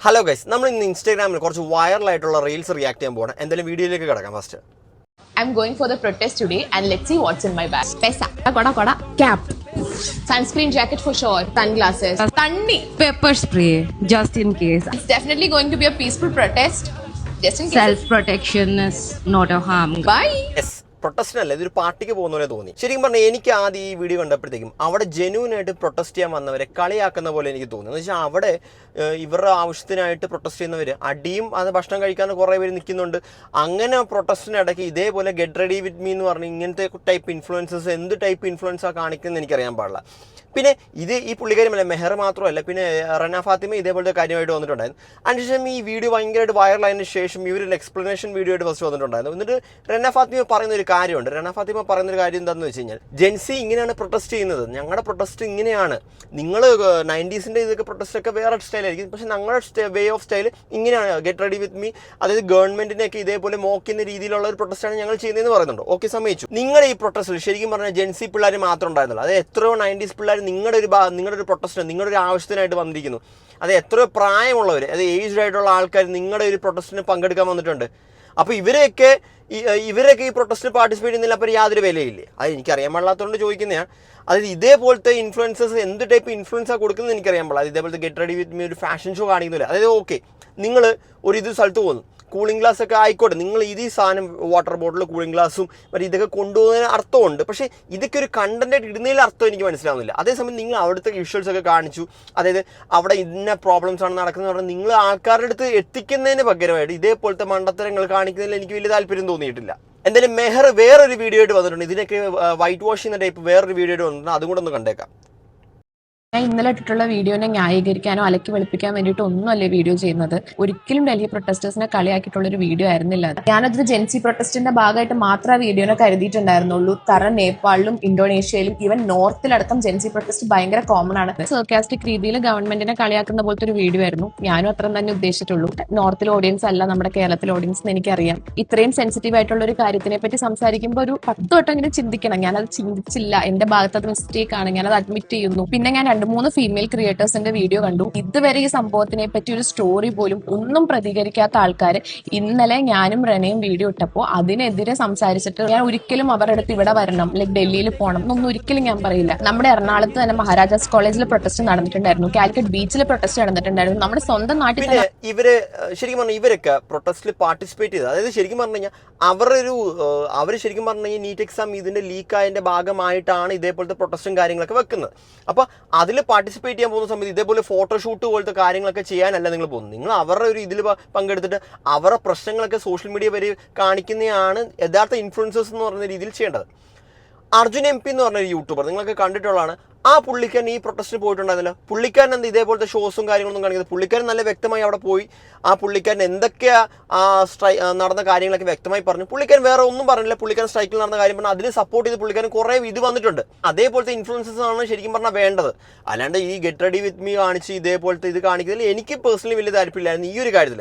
Hello guys, we will Instagram viral reels react to video. I'm going for the protest today and let's see what's in my bag. Pesa, koda, cap, sunscreen jacket for sure, sunglasses, tanni, pepper spray just in case. It's definitely going to be a peaceful protest. Just in case. Self-protection is not a harm. Bye. Yes. Protest is a party. Sharing Banani video and our genuine protest Kaliakana Ivara Austin to protest in the video. A deem as a Bastanga Nikinund Angana protest they will get ready with me warning type influences and the type influencer Kanikan and Kariambala. Pine this Puligari Mehermatro, Lepine Rana Fatima, they will the Kanye on the Tondan. And me video viral line station, explanation video was on the Tondan. Rana Fatima Paran Rana Fatima Paran Guardian than the Gen Z in a protest in the Yanga protesting in Yana. Ningle 90s in the protest style, way of style, get ready with me. Other government in a key, they put a mock in the Ridi protest and young chain in the Varanda. Okay, some age. Ninga protest, shaking on a Gen Z Pulari Matron Dana. They throw 90s Pulari, Ninga protest, Ninga Austin at Vandino. They throw prime all over the age right or Alka, Ninga protest and Pankadam on the Tunda. Up Ivereke protest participate in the Lapariadri Valley. I carry a Malaton joke in there. They both the influences and the type of influencer could in Karamala. They will get ready with me fashion show. Okay. Ningle or either Salton. Cooling glass I could Ningle sun water bottle cooling glass, but either condo and arthon. The Pashe either content in the Arthon in Islam. Other something out of the usual Sakakanchu. Other after in problems on Ningla Alcar ethic and then a bagger. They put the Mandata and Alcanic and Alpirindonitilla. And then Meher where a video to other whitewashing the type where a video on the other one on the Kandeka. I ഇന്നലെ വീഡിയോനെ ന്യായീകരിക്കാനോ അലക്കി വെളുപ്പിക്കാൻ വേണ്ടിയിട്ട് ഒന്നുമല്ല video ചെയ്യുന്നത്. ഒരിക്കലും ഡൽഹി പ്രൊട്ടസ്റ്റേഴ്സിനെ കളിയാക്കിയിട്ടുള്ള ഒരു video ആയിരുന്നില്ല അത്. ഞാനത് ജെൻസി പ്രൊട്ടസ്റ്റിന്റെ ഭാഗമായിട്ട് മാത്രമേ ആ വീഡിയോനെ കരുതിയിട്ടുണ്ടായിരുന്നുള്ളൂ. കാരണം നേപ്പാളിലും ഇന്തോനേഷ്യയിലും ഈവൻ നോർത്തിലടക്കം ജെൻസി പ്രൊട്ടസ്റ്റ് ഭയങ്കര കോമൺ ആണ്. സർക്കാസ്റ്റിക് രീതിയിൽ ഗവൺമെന്റിനെ കളിയാക്കുന്ന പോലത്തെ ഒരു വീഡിയോ ആയിരുന്നു. ഞാനും അത്ര തന്നെ ഉദ്ദേശിച്ചിട്ടുള്ളൂ. നോർത്തിലെ ഓഡിയൻസ് അല്ല നമ്മുടെ കേരളത്തിലെ ഓഡിയൻസ് എന്ന് എനിക്കറിയാം. ഇത്രയും സെൻസിറ്റീവ് ആയിട്ടുള്ള ഒരു കാര്യത്തിനെ പറ്റി സംസാരിക്കുമ്പോൾ ഒരു 10 വട്ടം ചിന്തിക്കണം. ഞാനത് ചിന്തിച്ചില്ല, എന്റെ ഭാഗത്ത് അത് മിസ്റ്റേക്ക് ആണ്, ഞാനത് അഡ്മിറ്റ് ചെയ്യുന്നു. പിന്നെ ഞാൻ 2-3 ഫീമെയിൽ ക്രിയേറ്റേഴ്സിന്റെ വീഡിയോ കണ്ടു. ഇതുവരെ ഈ സംഭവത്തിനെ പറ്റി ഒരു സ്റ്റോറി പോലും ഒന്നും പ്രതികരിക്കാത്ത ആൾക്കാർ ഇന്നലെ ഞാനും റെനയും വീഡിയോ ഇട്ടപ്പോൾ അതിനെതിരെ സംസാരിച്ചിട്ട് ഞാൻ ഒരിക്കലും അവരുടെ അടുത്ത് ഇവിടെ വരണം, ലൈക് ഡൽഹിയിൽ പോകണം എന്നൊന്നും ഒരിക്കലും ഞാൻ പറയില്ല. നമ്മുടെ എറണാകുളത്ത് തന്നെ മഹാരാജാസ് കോളേജിൽ പ്രൊട്ടസ്റ്റ് നടന്നിട്ടുണ്ടായിരുന്നു, കാലിക്കറ്റ് ബീച്ചിൽ പ്രൊട്ടസ്റ്റ് നടന്നിട്ടുണ്ടായിരുന്നു. നമ്മുടെ സ്വന്തം നാട്ടിൽ ഇവര് ശരിക്കും പറഞ്ഞാൽ ഇവരൊക്കെ പ്രൊട്ടസ്റ്റിൽ പാർട്ടിസിപ്പേറ്റ് ചെയ്തത്, അതായത് ശരിക്കും പറഞ്ഞു കഴിഞ്ഞാൽ അവർ ശരിക്കും പറഞ്ഞു കഴിഞ്ഞാൽ നീറ്റ് എക്സാം ഇതിന്റെ ലീക്കായതിന്റെ ഭാഗമായിട്ടാണ് ഇതേപോലത്തെ പ്രൊട്ടസ്റ്റും കാര്യങ്ങളൊക്കെ വെക്കുന്നത്. അപ്പോൾ അതിൽ പാർട്ടിസിപ്പേറ്റ് ചെയ്യാൻ പോകുന്ന സമയത്ത് ഇതേപോലെ ഫോട്ടോഷൂട്ട് പോലത്തെ കാര്യങ്ങളൊക്കെ ചെയ്യാനല്ല നിങ്ങൾ പോകുന്നത്. നിങ്ങൾ അവരുടെ ഒരു ഇതിൽ പങ്കെടുത്തിട്ട് അവരുടെ പ്രശ്നങ്ങളൊക്കെ സോഷ്യൽ മീഡിയ വരെ കാണിക്കുന്നതാണ് യഥാർത്ഥ ഇൻഫ്ലുവൻസേഴ്സ് എന്ന് പറയുന്ന രീതിയിൽ ചെയ്യേണ്ടത്. അർജുൻ MP എന്ന് പറഞ്ഞൊരു യൂട്യൂബർ നിങ്ങളൊക്കെ കണ്ടിട്ടുള്ളതാണ്. ആ പുള്ളിക്കാരൻ ഈ പ്രൊട്ടസ്റ്റിന് പോയിട്ടുണ്ടായിരുന്നില്ല. പുള്ളിക്കാരൻ എന്ത് ഇതേപോലത്തെ ഷോസും കാര്യങ്ങളൊന്നും കാണിക്കുന്നത്. പുള്ളിക്കാരൻ നല്ല വ്യക്തമായി അവിടെ പോയി ആ പുള്ളിക്കാരൻ എന്തൊക്കെയാ നടന്ന കാര്യങ്ങളൊക്കെ വ്യക്തമായി പറഞ്ഞു. പുള്ളിക്കാരൻ വേറെ ഒന്നും പറഞ്ഞില്ല. പുള്ളിക്കാരൻ സ്ട്രൈക്കിൽ നടന്ന കാര്യം പറഞ്ഞു, അതിന് സപ്പോർട്ട് ചെയ്ത് പുള്ളിക്കാരൻ കുറേ ഇത് വന്നിട്ടുണ്ട്. അതേപോലത്തെ ഇൻഫ്ലുവൻസസ് ആണ് ശരിക്കും പറഞ്ഞാൽ വേണ്ടത്. അല്ലാണ്ട് ഈ ഗെറ്റ് റെഡി വിത്ത് മീ കാണിച്ച് ഇതേപോലത്തെ ഇത് കാണിക്കുന്നതിൽ എനിക്ക് പേഴ്സണലി വലിയ താല്പര്യമില്ലായിരുന്നു ഈ ഒരു കാര്യത്തിൽ.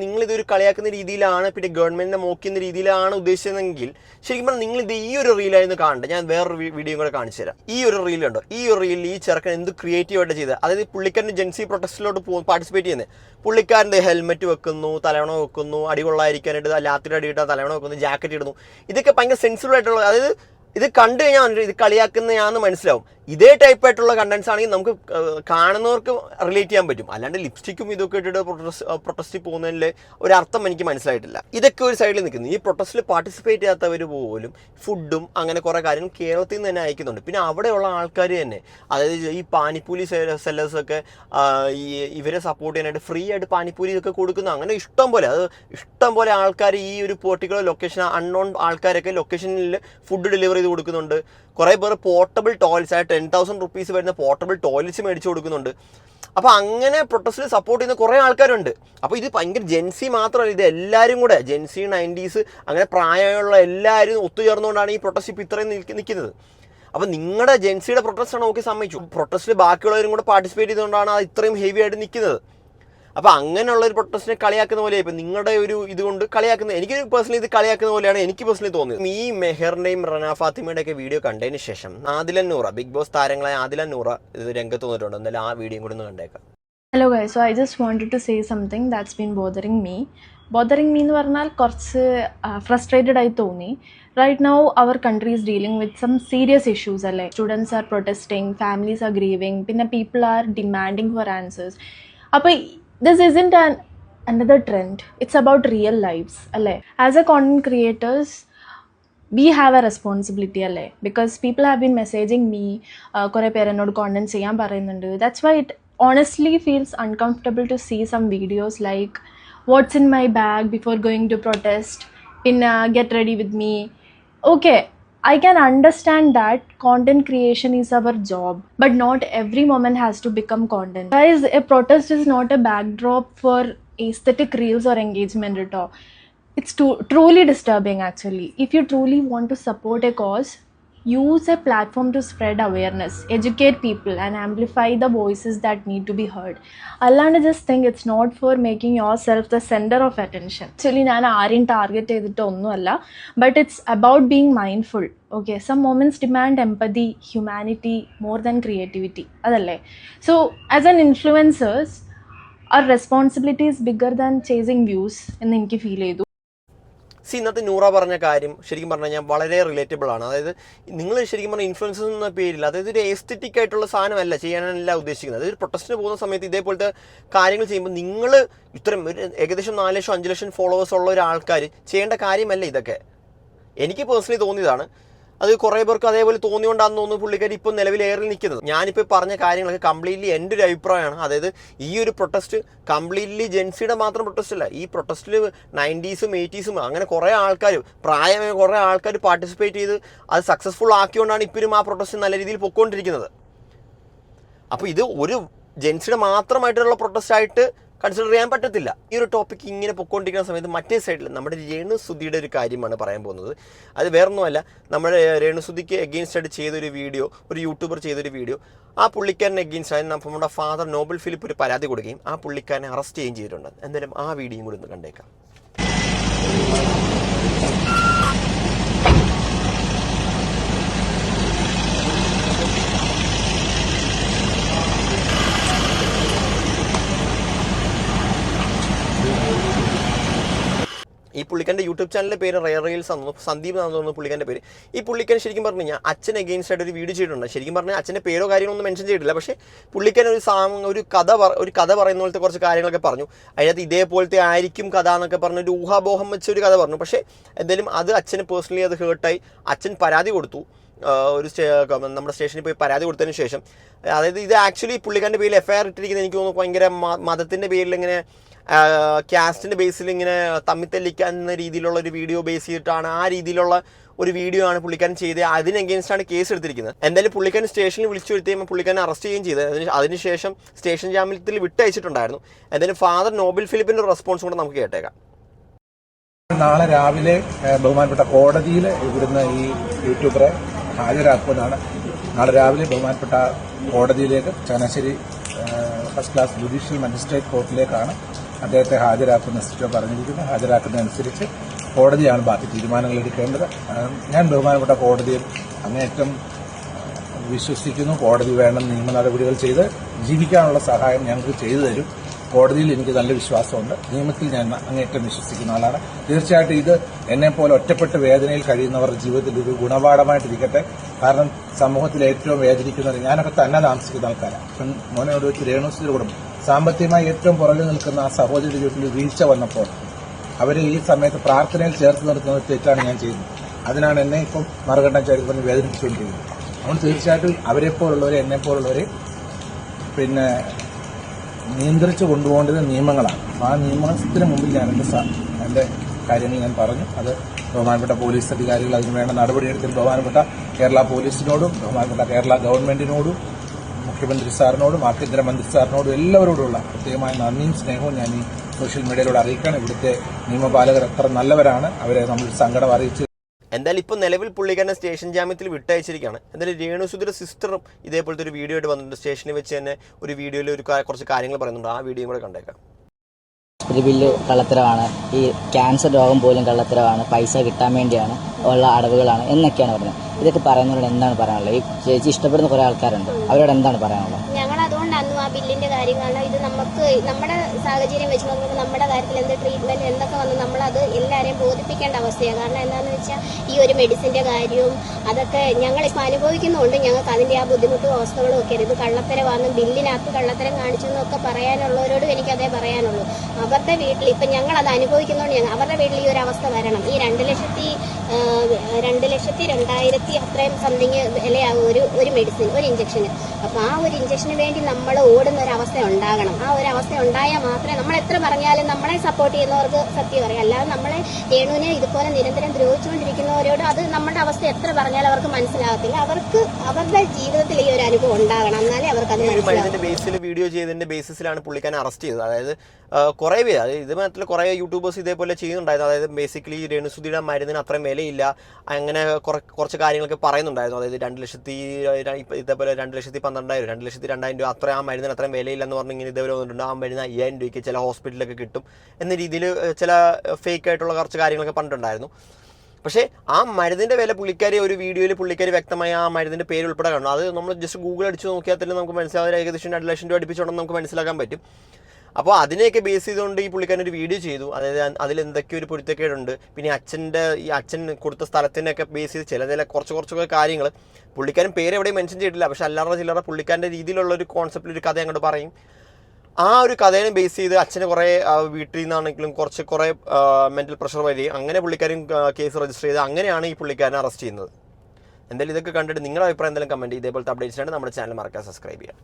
നിങ്ങളിതൊരു കളിയാക്കുന്ന രീതിയിലാണ്, പിന്നെ ഗവൺമെന്റിനെ മോക്കുന്ന രീതിയിലാണ് ഉദ്ദേശിച്ചതെങ്കിൽ ശരിക്കും പറഞ്ഞാൽ നിങ്ങൾ ഇത് ഈ ഒരു റീലായിരുന്നു കാണേണ്ടത്. ഞാൻ വേറൊരു വീഡിയോ കൂടെ കാണിച്ചു തരാം. ഈ ഒരു റീലുണ്ടോ, ഈ ഒരു റീലിൽ ഈ ചെറുക്കൻ എന്ത് ക്രിയേറ്റീവായിട്ട് ചെയ്തത്. അതായത് പുള്ളിക്കാരൻ ജെൻസി പ്രൊട്ടസ്റ്റിലോട്ട് പാർട്ടിസിപ്പേറ്റ് ചെയ്യുന്നത്. പുള്ളിക്കാരൻ്റെ ഹെൽമെറ്റ് വെക്കുന്നു, തലവണ വെക്കുന്നു, അടികൊള്ളായിരിക്കാനായിട്ട് രാത്രി അടിയിട്ടാൽ തലവണ വെക്കുന്നു, ജാക്കറ്റ് ഇടുന്നു. ഇതൊക്കെ ഭയങ്കര സെൻസിബിൾ ആയിട്ടുള്ള, അതായത് ഇത് കണ്ടു കഴിഞ്ഞാൽ ഇത് കളിയാക്കുന്നതാണെന്ന് മനസ്സിലാവും. ഇതേ ടൈപ്പ് ആയിട്ടുള്ള കണ്ടന്റ്സ് ആണെങ്കിൽ നമുക്ക് കാണുന്നവർക്ക് റിലേറ്റ് ചെയ്യാൻ പറ്റും. അല്ലാണ്ട് ലിപ്സ്റ്റിക്കും ഇതൊക്കെ ഇട്ടിട്ട് പ്രൊട്ടസ്റ്റിൽ പോകുന്നതിൽ ഒരർത്ഥം എനിക്ക് മനസ്സിലായിട്ടില്ല. ഇതൊക്കെ ഒരു സൈഡിൽ നിൽക്കുന്നു. ഈ പ്രൊട്ടസ്റ്റിൽ പാർട്ടിസിപ്പേറ്റ് ചെയ്യാത്തവർ പോലും ഫുഡും അങ്ങനെ കുറേ കാര്യങ്ങൾ കേരളത്തിൽ നിന്ന് തന്നെ അയക്കുന്നുണ്ട്. പിന്നെ അവിടെയുള്ള ആൾക്കാർ തന്നെ, അതായത് ഈ പാനിപ്പൂരി സെല്ലേഴ്സൊക്കെ ഇവരെ സപ്പോർട്ട് ചെയ്യാനായിട്ട് ഫ്രീ ആയിട്ട് പാനിപ്പൂരി ഇതൊക്കെ കൊടുക്കുന്നു. അങ്ങനെ ഇഷ്ടം പോലെ ആൾക്കാർ ഈ ഒരു പെർട്ടിക്കുലർ ലൊക്കേഷൻ, അൺനോൺ ആൾക്കാരൊക്കെ ലൊക്കേഷനിൽ ഫുഡ് ഡെലിവറി ചെയ്ത് കൊടുക്കുന്നുണ്ട്. കുറേ പേർ പോർട്ടബിൾ ടോയ്ലറ്റ്സ്, 10,000 rupees വരുന്ന പോർട്ടബിൾ ടോയ്ലറ്റ്സ് മേടിച്ചു കൊടുക്കുന്നുണ്ട്. അപ്പോൾ അങ്ങനെ പ്രൊട്ടസ്റ്റിൽ സപ്പോർട്ട് ചെയ്യുന്ന കുറേ ആൾക്കാരുണ്ട്. അപ്പോൾ ഇത് ഭയങ്കര ജെൻസി മാത്രമല്ല, ഇത് എല്ലാവരും കൂടെ ജെൻസി 90s അങ്ങനെ പ്രായമുള്ള എല്ലാവരും ഒത്തുചേർന്നുകൊണ്ടാണ് ഈ പ്രൊട്ടസ്റ്റ് ഇപ്പോൾ ഇത്രയും നിൽക്കുന്നത്. അപ്പോൾ നിങ്ങളുടെ ജെൻസിയുടെ പ്രൊട്ടസ്റ്റാണ് ഓക്കെ സമ്മതിച്ചു. പ്രൊട്ടസ്റ്റിൽ ബാക്കിയുള്ളവരും കൂടെ പാർട്ടിസിപ്പേറ്റ് ചെയ്തുകൊണ്ടാണ് അത് ഇത്രയും ഹെവി ആയിട്ട് നിൽക്കുന്നത്. അപ്പോൾ അങ്ങനെയുള്ളൊരു പ്രൊട്ടസ്റ്റിനെ കളിയാക്കുന്ന പോലെ ഇപ്പം നിങ്ങളുടെ ഒരു ഇതുകൊണ്ട് കളിയാക്കുന്നത്, എനിക്ക് പേഴ്സണലി ഇത് കളിയാക്കുന്ന പോലെയാണ് എനിക്ക് പേഴ്സണലി തോന്നിയത്. ഈ മെഹറിൻ്റെയും റന ഫാത്തിമയുടെ ഒക്കെ വീഡിയോ കണ്ടതിന് ശേഷം ആദില നൂറ, ബിഗ് ബോസ് താരങ്ങളായ ആദില നൂറ ഇത് രംഗത്ത് വന്നിട്ടുണ്ട്. എന്തായാലും ആ വീഡിയോയും കൂടി ഒന്ന് കണ്ടേക്കാം. Hello guys, so I just wanted to say something that's been bothering me. Bothering me എന്ന് പറഞ്ഞാൽ കുറച്ച് ഫ്രസ്ട്രേറ്റഡ് ആയി തോന്നി. Right now our country is dealing with some serious issues അല്ലേ. Students are protesting, families are grieving, പിന്നെ people are demanding for answers. അപ്പോൾ this isn't another trend. It's about real lives അല്ലേ. As a content creators, we have a responsibility അല്ലേ, because people have been messaging me, കുറേ പേര് എന്നോട് content ചെയ്യാൻ പറയുന്നുണ്ട്. That's why it honestly feels uncomfortable to see some videos like what's in my bag before going to protest, get ready with me. Okay, I can understand that content creation is our job, but not every moment has to become content. Guys, a protest is not a backdrop for aesthetic reels or engagement at all. It's truly disturbing actually. If you truly want to support a cause, use a platform to spread awareness, educate people and amplify the voices that need to be heard. Allana just think it's not for making yourself the center of attention. Actually ഞാൻ ആരെയും target ചെയ്തിട്ട് ഒന്നുമല്ല, but it's about being mindful. Okay, some moments demand empathy, humanity more than creativity. അതല്ലേ? So as an influencers, our responsibility is bigger than chasing views എന്ന് എനിക്ക് feel ചെയ്തു. ഇന്നത്തെ നൂറ പറഞ്ഞ കാര്യം ശരിക്കും പറഞ്ഞു കഴിഞ്ഞാൽ വളരെ റിലേറ്റബിൾ ആണ്. അതായത് നിങ്ങൾ ശരിക്കും പറഞ്ഞാൽ ഇൻഫ്ലുവൻസേഴ്സ് എന്ന പേരിൽ, അതായത് ഒരു എസ്തെറ്റിക് ആയിട്ടുള്ള സാധനമല്ല ചെയ്യാനല്ല ഉദ്ദേശിക്കുന്നത്. അതായത് പ്രൊട്ടസ്റ്റിന് പോകുന്ന സമയത്ത് ഇതേപോലത്തെ കാര്യങ്ങൾ ചെയ്യുമ്പോൾ നിങ്ങൾ ഇത്രയും ഒരു ഏകദേശം 4 ലക്ഷം 5 ലക്ഷം ഫോളോവേഴ്സ് ഉള്ള ഒരാൾക്കാർ ചെയ്യേണ്ട കാര്യമല്ല ഇതൊക്കെ. എനിക്ക് പേഴ്സണലി തോന്നിയതാണ്. അത് കുറേ പേർക്ക് അതേപോലെ തോന്നിയോണ്ടാണെന്ന് തോന്നുന്നു പുള്ളിക്കാരി ഇപ്പോൾ നിലവിൽ ഏറി നിൽക്കുന്നത്. ഞാനിപ്പോൾ പറഞ്ഞ കാര്യങ്ങളൊക്കെ കംപ്ലീറ്റ്ലി എൻ്റെ ഒരു അഭിപ്രായമാണ്. അതായത് ഈ ഒരു പ്രൊട്ടസ്റ്റ് കംപ്ലീറ്റ്ലി ജെൻസിയുടെ മാത്രം പ്രൊട്ടസ്റ്റ് അല്ല. ഈ പ്രൊട്ടസ്റ്റിൽ 90s 80s അങ്ങനെ കുറേ ആൾക്കാർ, പ്രായമായ കുറേ ആൾക്കാർ പാർട്ടിസിപ്പേറ്റ് ചെയ്ത് അത് സക്സസ്ഫുൾ ആക്കിയോണ്ടാണ് ഇപ്പോഴും ആ പ്രൊട്ടസ്റ്റ് നല്ല രീതിയിൽ പൊയ്ക്കൊണ്ടിരിക്കുന്നത്. അപ്പോൾ ഇത് ഒരു ജെൻസിയുടെ മാത്രമായിട്ടുള്ള പ്രൊട്ടസ്റ്റ് ആയിട്ട് കൺസിഡർ ചെയ്യാൻ പറ്റത്തില്ല. ഈ ഒരു ടോപ്പിക് ഇങ്ങനെ പൊയ്ക്കൊണ്ടിരിക്കുന്ന സമയത്ത് മറ്റേ സൈഡിൽ നമ്മുടെ രേണുസുധിയുടെ ഒരു കാര്യമാണ് പറയാൻ പോകുന്നത്. അത് വേറൊന്നുമല്ല, നമ്മുടെ രേണുസുധിക്ക് എഗെയിൻസ്റ്റ് ആയിട്ട് ചെയ്തൊരു വീഡിയോ, ഒരു യൂട്യൂബർ ചെയ്തൊരു വീഡിയോ, ആ പുള്ളിക്കാരനെ എഗെയിൻസ്റ്റ് ആയി നമ്മുടെ ഫാദർ നോബൽ ഫിലിപ്പ് ഒരു പരാതി കൊടുക്കുകയും ആ പുള്ളിക്കാരനെ അറസ്റ്റ് ചെയ്യുകയും ചെയ്തിട്ടുണ്ട്. എന്തായാലും ആ വീഡിയോയും കൂടി ഒന്ന് കണ്ടേക്കാം. ഈ പുള്ളിക്കാരൻ്റെ യൂട്യൂബ് ചാനലിൻ്റെ പേര് റെയർ റീൽസ് ആണെന്ന്, സന്ദീപ് എന്നാണെന്ന് തോന്നുന്നു പുള്ളിക്കാരൻ്റെ പേര്. ഈ പുള്ളിക്കാരൻ ശരിക്കും പറഞ്ഞു കഴിഞ്ഞാൽ അച്ഛൻ എഗെയിൻസ്റ്റ് ആയിട്ട് ഒരു വീഡിയോ ചെയ്തിട്ടുണ്ട്. ശരിക്കും പറഞ്ഞാൽ അച്ഛൻ്റെ പേരോ കാര്യങ്ങളൊന്നും മെൻഷൻ ചെയ്തിട്ടില്ല. പക്ഷേ പുള്ളിക്കാരൻ ഒരു കഥ പറയുന്ന പോലത്തെ കുറച്ച് കാര്യങ്ങളൊക്കെ പറഞ്ഞു. അതിനകത്ത് ഇതേപോലത്തെ ആയിരിക്കും കഥ എന്നൊക്കെ പറഞ്ഞ് ഒരു ഊഹാപോഹം വെച്ചൊരു കഥ പറഞ്ഞു. പക്ഷേ എന്തായാലും അത് അച്ഛന് പേഴ്സണലി അത് ഹേർട്ടായി. അച്ഛൻ പരാതി കൊടുത്തു. നമ്മുടെ സ്റ്റേഷനിൽ പോയി പരാതി കൊടുത്തതിന് ശേഷം, അതായത് ഇത് ആക്ച്വലി പുള്ളിക്കാരൻ്റെ പേരിൽ FIR ഇട്ടിരിക്കുന്നത് എനിക്ക് തോന്നുന്നു ഭയങ്കര മതത്തിൻ്റെ പേരിൽ ഇങ്ങനെ കാസ്റ്റിൻ്റെ ബേസിൽ ഇങ്ങനെ തമ്മിത്തല്ലിക്കുന്ന രീതിയിലുള്ള ഒരു വീഡിയോ ബേസ് ചെയ്തിട്ടാണ്, ആ രീതിയിലുള്ള ഒരു വീഡിയോ ആണ് പുള്ളിക്കാരൻ ചെയ്തത്. അതിന് അഗേൻസ്റ്റാണ് കേസ് എടുത്തിരിക്കുന്നത്. എന്തായാലും പുള്ളിക്കാരൻ സ്റ്റേഷനിൽ വിളിച്ചു വരുത്തിയപ്പോൾ പുള്ളിക്കാരൻ അറസ്റ്റ് ചെയ്യുകയും ചെയ്തത്. അതിനുശേഷം സ്റ്റേഷൻ ജാമ്യത്തിൽ വിട്ടയച്ചിട്ടുണ്ടായിരുന്നു. എന്തായാലും ഫാദർ നോബൽ ഫിലിപ്പിൻ്റെ ഒരു റെസ്പോൺസ് കൂടെ നമുക്ക് കേട്ടേക്കാം. നാളെ രാവിലെ ബഹുമാനപ്പെട്ട കോടതിയിൽ ഇവിടുന്ന് ഈ യൂട്യൂബറെ ഹാജരാക്കുമെന്നാണ്. നാളെ രാവിലെ ബഹുമാനപ്പെട്ട കോടതിയിലേക്ക്, Changanassery first class judicial magistrate കോർട്ടിലേക്കാണ് അദ്ദേഹത്തെ ഹാജരാക്കുന്ന സിസ്റ്റർ പറഞ്ഞിരിക്കുന്നത്. ഹാജരാക്കുന്നതനുസരിച്ച് കോടതിയാണ് ബാക്കി തീരുമാനങ്ങൾ എടുക്കേണ്ടത്. ഞാൻ ബഹുമാനപ്പെട്ട കോടതിയിൽ അങ്ങേയറ്റം വിശ്വസിക്കുന്നു. കോടതി വേണ്ട നിയമ നടപടികൾ ചെയ്ത് ജീവിക്കാനുള്ള സഹായം ഞങ്ങൾക്ക് ചെയ്തു തരും. കോടതിയിൽ എനിക്ക് നല്ല വിശ്വാസമുണ്ട്. നിയമത്തിൽ ഞാൻ അങ്ങേയറ്റം വിശ്വസിക്കുന്ന ആളാണ്. തീർച്ചയായിട്ടും ഇത് എന്നെപ്പോലെ ഒറ്റപ്പെട്ട് വേദനയിൽ കഴിയുന്നവരുടെ ജീവിതത്തിൽ ഒരു ഗുണപാഠമായിട്ടിരിക്കട്ടെ. കാരണം സമൂഹത്തിൽ ഏറ്റവും വേദനിക്കുന്നവർ, ഞാനൊക്കെ തന്നെ താമസിക്കുന്ന ആൾക്കാരാണ്. മോനോട് വെച്ച് രേണുസുധിയുടെ കുടുംബം സാമ്പത്തികമായി ഏറ്റവും പുറകിൽ നിൽക്കുന്ന ആ സഹോദരിയുടെ ജീവിതത്തിൽ വീഴ്ച വന്നപ്പോൾ അവരെ ഈ സമയത്ത് പ്രാർത്ഥനയിൽ ചേർത്ത് നിർത്തുന്നത് തെറ്റാണ് ഞാൻ ചെയ്യുന്നത്. അതിനാണ് എന്നെ ഇപ്പം മറുകണ്ഠം ചേർത്ത് പറഞ്ഞ് വേദനിപ്പിച്ചുകൊണ്ടിരിക്കുന്നത്. അതുകൊണ്ട് തീർച്ചയായിട്ടും അവരെപ്പോലുള്ളവരെ, എന്നെപ്പോലുള്ളവരെ നിയന്ത്രിച്ചു കൊണ്ടുപോകേണ്ടത് നിയമങ്ങളാണ്. ആ നിയമത്തിന് മുമ്പിൽ ഞാൻ എൻ്റെ കാര്യങ്ങൾ ഞാൻ പറഞ്ഞു. അത് ബഹുമാനപ്പെട്ട പോലീസ് അധികാരികൾ അതിന് വേണ്ട നടപടിയെടുത്തിൽ ബഹുമാനപ്പെട്ട കേരള പോലീസിനോടും ബഹുമാനപ്പെട്ട കേരള ഗവൺമെന്റിനോടും മുഖ്യമന്ത്രി സാറിനോടും ആഭ്യന്തരമന്ത്രി സാറിനോടും എല്ലാവരോടുമുള്ള പ്രത്യേകമായ നന്ദിയും സ്നേഹവും ഞാൻ ഈ സോഷ്യൽ മീഡിയയിലൂടെ അറിയിക്കുകയാണ്. ഇവിടുത്തെ നിയമപാലകർ എത്ര നല്ലവരാണ്, അവരെ നമ്മൾ സങ്കടം അറിയിച്ചു. എന്തായാലും ഇപ്പോൾ നിലവിൽ പുള്ളിക്കാരനെ സ്റ്റേഷൻ ജാമ്യത്തിൽ വിട്ടയച്ചിരിക്കുകയാണ്. എന്തായാലും രേണുസുധിയുടെ സിസ്റ്ററും ഇതേപോലത്തെ ഒരു വീഡിയോ ആയിട്ട് വന്നിട്ടുണ്ട്. സ്റ്റേഷനിൽ വെച്ച് തന്നെ ഒരു വീഡിയോയിൽ കുറച്ച് കാര്യങ്ങൾ പറയുന്നുണ്ട്. ആ വീഡിയോ കൂടെ കണ്ടേക്കാം. ഹോസ്പിറ്റൽ ബില്ല് കള്ളത്തരമാണ്, ഈ ക്യാൻസർ രോഗം പോലും കള്ളത്തരമാണ്, പൈസ കിട്ടാൻ വേണ്ടിയാണ് ഉള്ള അടവുകളാണ് എന്നൊക്കെയാണ് പറയുന്നത്. ഇതൊക്കെ പറയുന്നവരോട് എന്താണ് പറയാനുള്ളത്? ഈ ചേച്ചി ഇഷ്ടപ്പെടുന്ന കുറേ ആൾക്കാരുണ്ട്, അവരോട് എന്താണ് പറയാനുള്ളത്? ഞങ്ങൾ അതുകൊണ്ടാണ് ആ ബില്ലിന്റെ കാര്യം. കാരണം ഇത് നമുക്ക് നമ്മുടെ സാഹചര്യം വെച്ച് നോക്കുമ്പോൾ നമ്മുടെ കാര്യത്തിൽ എന്ത് ട്രീറ്റ്മെൻറ്റ് എന്തൊക്കെ വന്ന് നമ്മളത് എല്ലാവരെയും ബോധിപ്പിക്കേണ്ട അവസ്ഥയാണ്. കാരണം എന്താണെന്ന് വെച്ചാൽ ഈ ഒരു മെഡിസിൻ്റെ കാര്യവും അതൊക്കെ ഞങ്ങളിപ്പോൾ അനുഭവിക്കുന്നുണ്ട്. ഞങ്ങൾക്ക് അതിൻ്റെ ആ ബുദ്ധിമുട്ടും അവസ്ഥകളും ഒക്കെ ഇത് കള്ളത്തരമാണെന്നും ബില്ലിനകത്ത് കള്ളത്തരം കാണിച്ചു എന്നൊക്കെ പറയാനുള്ളവരോടും എനിക്കതേ പറയാനുള്ളൂ. അവരുടെ വീട്ടിൽ ഇപ്പം ഞങ്ങളത് അനുഭവിക്കുന്നതുകൊണ്ട് അവരുടെ വീട്ടിൽ ഈ ഒരു അവസ്ഥ വരണം. ഈ 2,02,000 അത്രയും സംതിങ് വിലയാകും ഒരു മെഡിസിൻ, ഒരു ഇഞ്ചക്ഷന്. അപ്പോൾ ആ ഒരു ഇഞ്ചക്ഷന് വേണ്ടി നമ്മൾ ഓടുന്ന ഒരു അവസ്ഥ ഉണ്ടാകണം. ആ ഒരു അവസ്ഥ ഉണ്ടായാൽ മാത്രമേ നമ്മൾ എത്ര പറഞ്ഞാലും നമ്മളെ സപ്പോർട്ട് ചെയ്യുന്നവർക്ക് സത്യം അറിയാം. അല്ലാതെ നമ്മളെ രേണുവിനെ ഇതുപോലെ നിരന്തരം ദ്രോഹിച്ചുകൊണ്ടിരിക്കുന്നവരോട് അത് നമ്മുടെ അവസ്ഥ എത്ര പറഞ്ഞാലും അവർക്ക് മനസ്സിലാകത്തില്ല. അവർക്ക് അവരുടെ ജീവിതത്തിൽ ഈ ഒരു അനുഭവം ഉണ്ടാകണം, എന്നാലേ അവർക്ക് അത് മനസ്സിലാവും. ബേസിൽ വീഡിയോ ചെയ്തതിന്റെ ബേസിസിലാണ് പുള്ളിക്കാരനെ അറസ്റ്റ് ചെയ്തത്. അതായത് കുറേ പേര്, അതായത് ഇത് മാത്രമല്ല കുറേ യൂട്യൂബേഴ്സ് ഇതേപോലെ ചെയ്യുന്നുണ്ടായിരുന്നു. അതായത് ബേസിക്കലി രേണുസുധിയുടെ മരുന്നിന് അത്രയും വിലയില്ല, അങ്ങനെ കുറച്ച് കാര്യങ്ങളൊക്കെ പറയുന്നുണ്ടായിരുന്നു. അതായത് 2,00,000 ഇതേപോലെ 2,12,000 2,02,000 രൂപ അത്ര ആ മരുന്നിന് അത്രയും വിലയില്ലെന്ന് പറഞ്ഞ് ഇങ്ങനെ ഇതേപോലെ വന്നിട്ടുണ്ട്. ആ മരുന്ന് 5,000 രൂപയ്ക്ക് ചില ഹോസ്പിറ്റലിലൊക്കെ കിട്ടും എന്ന രീതിയിൽ ചില ഫേക്ക് ആയിട്ടുള്ള കുറച്ച് കാര്യങ്ങളൊക്കെ പറഞ്ഞിട്ടുണ്ടായിരുന്നു. പക്ഷേ ആ മരുന്നിൻ്റെ വില പുള്ളിക്കാരി ഒരു വീഡിയോയിൽ പുള്ളിക്കാരി വ്യക്തമായി ആ മരുന്നിൻ്റെ പേര് ഉൾപ്പെടെ കാണും. അത് നമ്മൾ ജസ്റ്റ് ഗൂഗിൾ അടിച്ച് നോക്കിയാൽ തന്നെ നമുക്ക് മനസ്സിലാവും. ഏകദേശം 2,00,000 രൂപ അടുപ്പിച്ചുണ്ടെന്ന് നമുക്ക് മനസ്സിലാക്കാൻ പറ്റും. അപ്പോൾ അതിനെയൊക്കെ ബേസ് ചെയ്തുകൊണ്ട് ഈ പുള്ളിക്കാരൻ ഒരു വീഡിയോ ചെയ്തു. അതായത് അതിലെന്തൊക്കെ ഒരു പൊരുത്തക്കേടുണ്ട്. പിന്നെ അച്ഛൻ കൊടുത്ത സ്ഥലത്തിനൊക്കെ ബേസ് ചെയ്ത് ചില കുറച്ചൊക്കെ കാര്യങ്ങൾ പുള്ളിക്കാരൻ പേര് എവിടെയും മെൻഷൻ ചെയ്തിട്ടില്ല. പക്ഷെ ചില്ലറ പുള്ളിക്കാരൻ്റെ രീതിയിലുള്ള ഒരു കോൺസെപ്റ്റിൽ ഒരു കഥ അങ്ങോട്ട് പറയും. ആ ഒരു കഥയെ ബേസ് ചെയ്ത് അച്ഛന് കുറേ വീട്ടിൽ നിന്നാണെങ്കിലും കുറേ മെൻ്റൽ പ്രഷർ വരികയും അങ്ങനെ പുള്ളിക്കാരൻ കേസ് രജിസ്റ്റർ ചെയ്ത് അങ്ങനെയാണ് ഈ പുള്ളിക്കാരനെ അറസ്റ്റ് ചെയ്യുന്നത്. എന്തായാലും ഇതൊക്കെ കണ്ടിട്ട് നിങ്ങളുടെ അഭിപ്രായം എന്തെങ്കിലും കമൻറ്റ് ഇതേപോലത്തെ അപ്ഡേറ്റ്സിനാണ് നമ്മുടെ ചാനൽ മറക്കാതെ സബ്സ്ക്രൈബ് ചെയ്യുക.